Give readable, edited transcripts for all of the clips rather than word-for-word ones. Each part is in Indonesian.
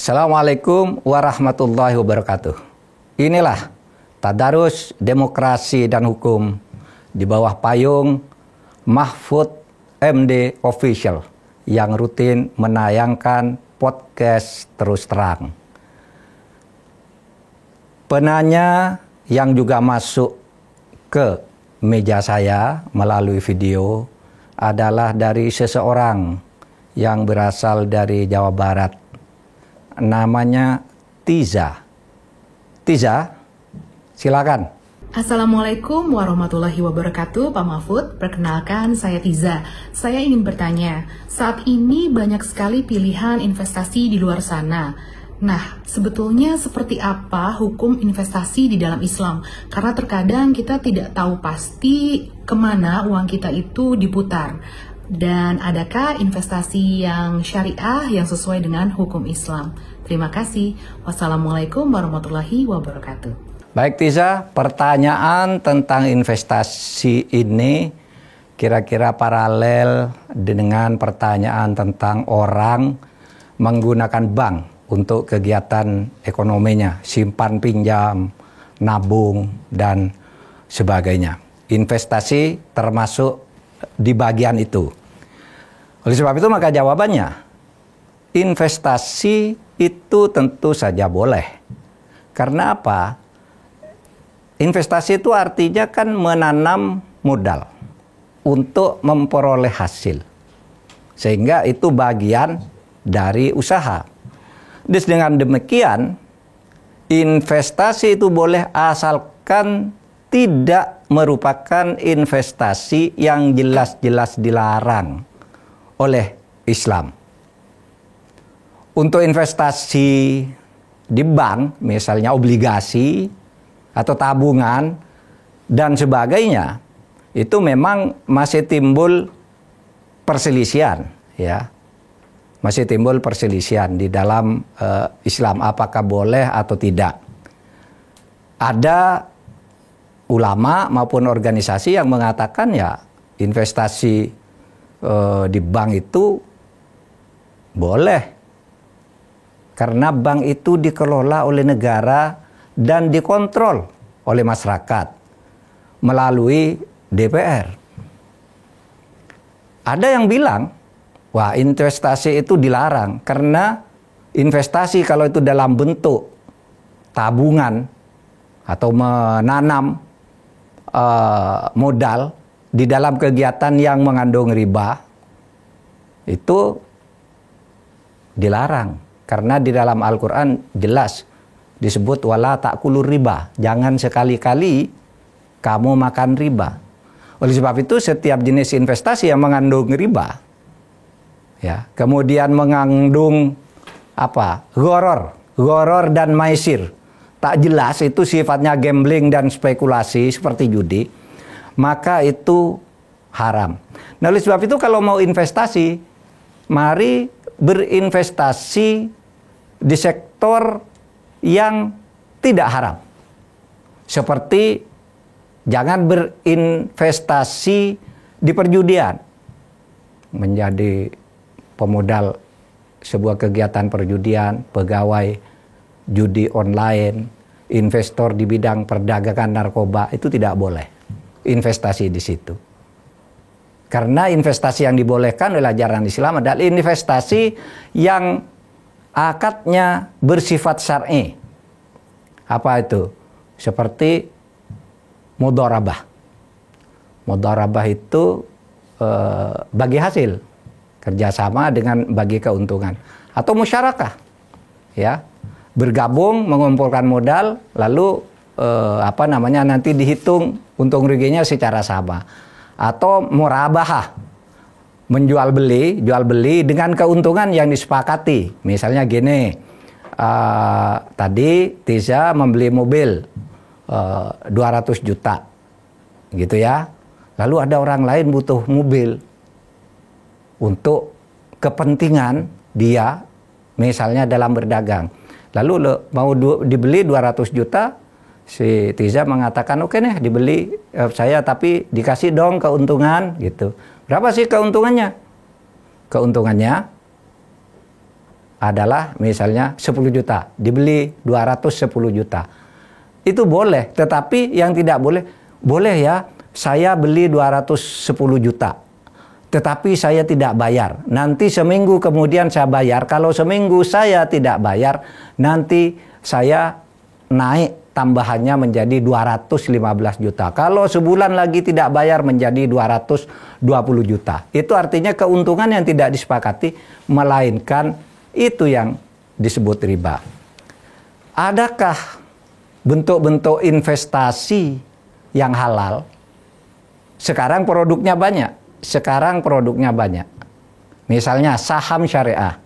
Assalamualaikum warahmatullahi wabarakatuh. Inilah Tadarus Demokrasi dan Hukum di bawah payung Mahfud MD Official yang rutin menayangkan podcast Terus Terang. Penanya yang juga masuk ke meja saya melalui video adalah dari seseorang yang berasal dari Jawa Barat. Namanya Tiza. Tiza, silakan. Assalamualaikum warahmatullahi wabarakatuh, Pak Mahfud. Perkenalkan, saya Tiza. Saya ingin bertanya, saat ini banyak sekali pilihan investasi di luar sana. Nah, sebetulnya seperti apa hukum investasi di dalam Islam? Karena terkadang kita tidak tahu pasti kemana uang kita itu diputar. Dan adakah investasi yang syariah yang sesuai dengan hukum Islam? Terima kasih. Wassalamualaikum warahmatullahi wabarakatuh. Baik Tiza, pertanyaan tentang investasi ini kira-kira paralel dengan pertanyaan tentang orang menggunakan bank untuk kegiatan ekonominya, simpan pinjam, nabung, dan sebagainya. Investasi termasuk di bagian itu. Oleh sebab itu maka jawabannya, investasi itu tentu saja boleh. Karena apa? Investasi itu artinya kan menanam modal untuk memperoleh hasil. Sehingga itu bagian dari usaha. Dan dengan demikian, investasi itu boleh asalkan tidak merupakan investasi yang jelas-jelas dilarang oleh Islam. Untuk investasi di bank, misalnya obligasi atau tabungan dan sebagainya, itu memang masih timbul perselisihan, ya. Masih timbul perselisihan di dalam Islam, apakah boleh atau tidak. Ada ulama maupun organisasi yang mengatakan ya investasi di bank itu boleh. Karena bank itu dikelola oleh negara dan dikontrol oleh masyarakat melalui DPR. Ada yang bilang, wah investasi itu dilarang karena investasi kalau itu dalam bentuk tabungan atau menanam modal di dalam kegiatan yang mengandung riba itu dilarang. Karena di dalam Al-Quran jelas disebut wala ta'kulur riba. Jangan sekali-kali kamu makan riba. Oleh sebab itu setiap jenis investasi yang mengandung riba, ya, kemudian mengandung gharar dan maisir, tak jelas itu sifatnya gambling dan spekulasi seperti judi, maka itu haram. Nah, oleh sebab itu kalau mau investasi, mari berinvestasi di sektor yang tidak haram. Seperti jangan berinvestasi di perjudian, menjadi pemodal sebuah kegiatan perjudian, pegawai judi online, investor di bidang perdagangan narkoba, itu tidak boleh investasi di situ. Karena investasi yang dibolehkan oleh ajaran Islam adalah investasi yang akadnya bersifat syar'i. Apa itu? Seperti mudharabah. Mudharabah itu bagi hasil, kerjasama dengan bagi keuntungan, atau musyarakah, ya, bergabung mengumpulkan modal lalu nanti dihitung untung ruginya secara sama, atau murabahah, jual beli dengan keuntungan yang disepakati. Misalnya gini, tadi Tiza membeli mobil 200 juta gitu ya, lalu ada orang lain butuh mobil untuk kepentingan dia, misalnya dalam berdagang, lalu mau dibeli 200 juta, si Tiza mengatakan oke nih dibeli saya, tapi dikasih dong keuntungan gitu. Berapa sih keuntungannya? Keuntungannya adalah misalnya 10 juta, dibeli 210 juta. Itu boleh, tetapi yang tidak boleh ya, saya beli 210 juta. Tetapi saya tidak bayar. Nanti seminggu kemudian saya bayar. Kalau seminggu saya tidak bayar, nanti saya naik tambahannya menjadi 215 juta. Kalau sebulan lagi tidak bayar menjadi 220 juta. Itu artinya keuntungan yang tidak disepakati, melainkan itu yang disebut riba. Adakah bentuk-bentuk investasi yang halal? Sekarang produknya banyak. Misalnya saham syariah.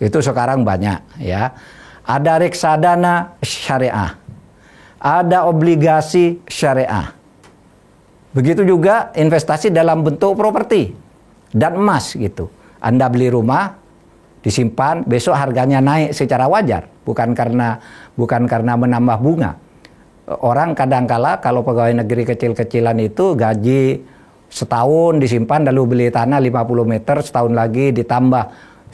Itu sekarang banyak ya. Ada reksadana syariah. Ada obligasi syariah. Begitu juga investasi dalam bentuk properti dan emas gitu. Anda beli rumah, disimpan, besok harganya naik secara wajar, bukan karena menambah bunga. Orang kadangkala kalau pegawai negeri kecil-kecilan itu gaji setahun disimpan lalu beli tanah 50 meter, setahun lagi ditambah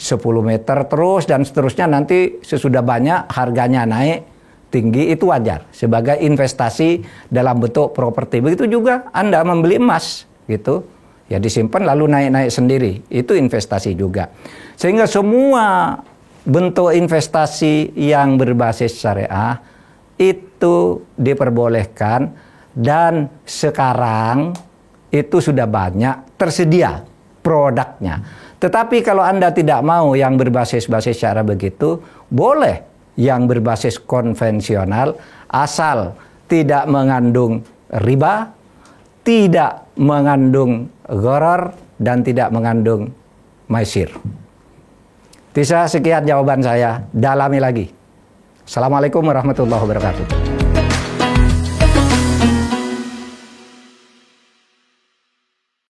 10 meter terus dan seterusnya, nanti sesudah banyak harganya naik tinggi, itu wajar sebagai investasi dalam bentuk properti. Begitu juga Anda membeli emas gitu, ya disimpan lalu naik-naik sendiri, itu investasi juga. Sehingga semua bentuk investasi yang berbasis syariah itu diperbolehkan, dan sekarang itu sudah banyak tersedia produknya. Tetapi kalau Anda tidak mau yang berbasis syariah begitu, boleh yang berbasis konvensional asal tidak mengandung riba, tidak mengandung gharar, dan tidak mengandung maisir. Tisa, sekian jawaban saya. Dalami lagi. Assalamualaikum warahmatullahi wabarakatuh.